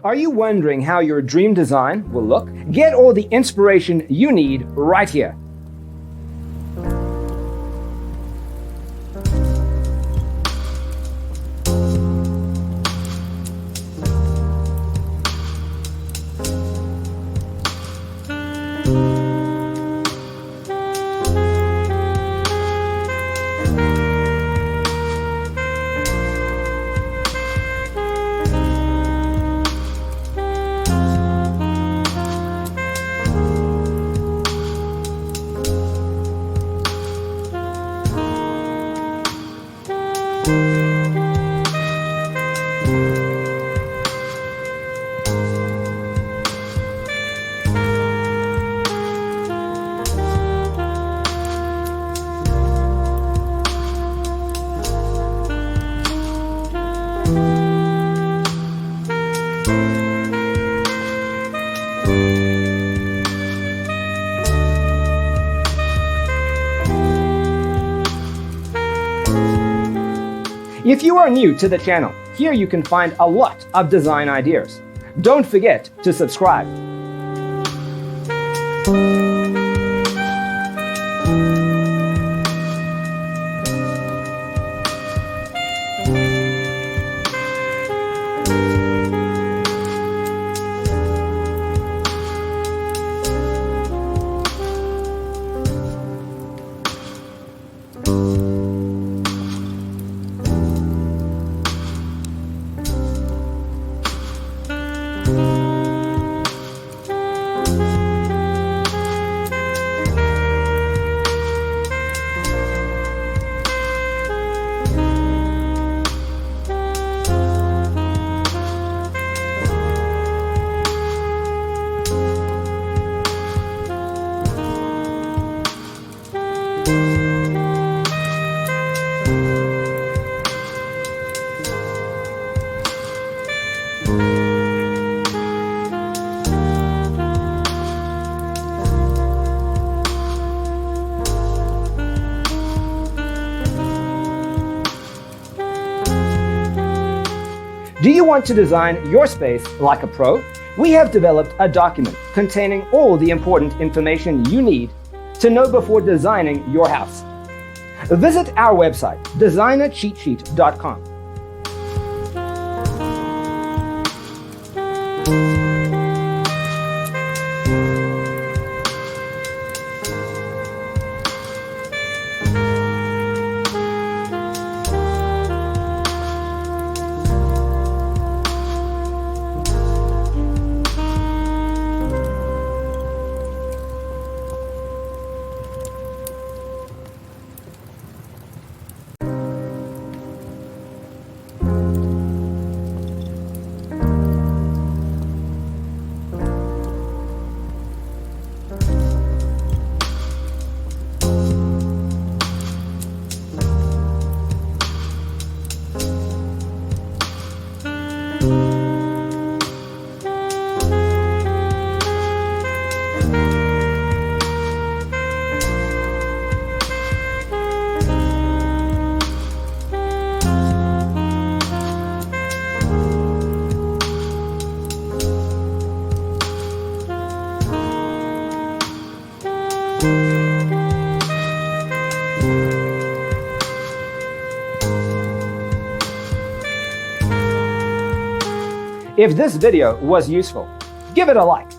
Are you wondering how your dream design will look? Get all the inspiration you need right here. If you are new to the channel, here you can find a lot of design ideas. Don't forget to subscribe. Do you want to design your space like a pro? We have developed a document containing all the important information you need to know before designing your house. Visit our website, designercheatsheet.com. If this video was useful, give it a like.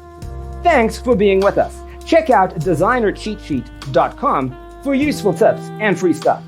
Thanks for being with us. Check out designercheatsheet.com for useful tips and free stuff.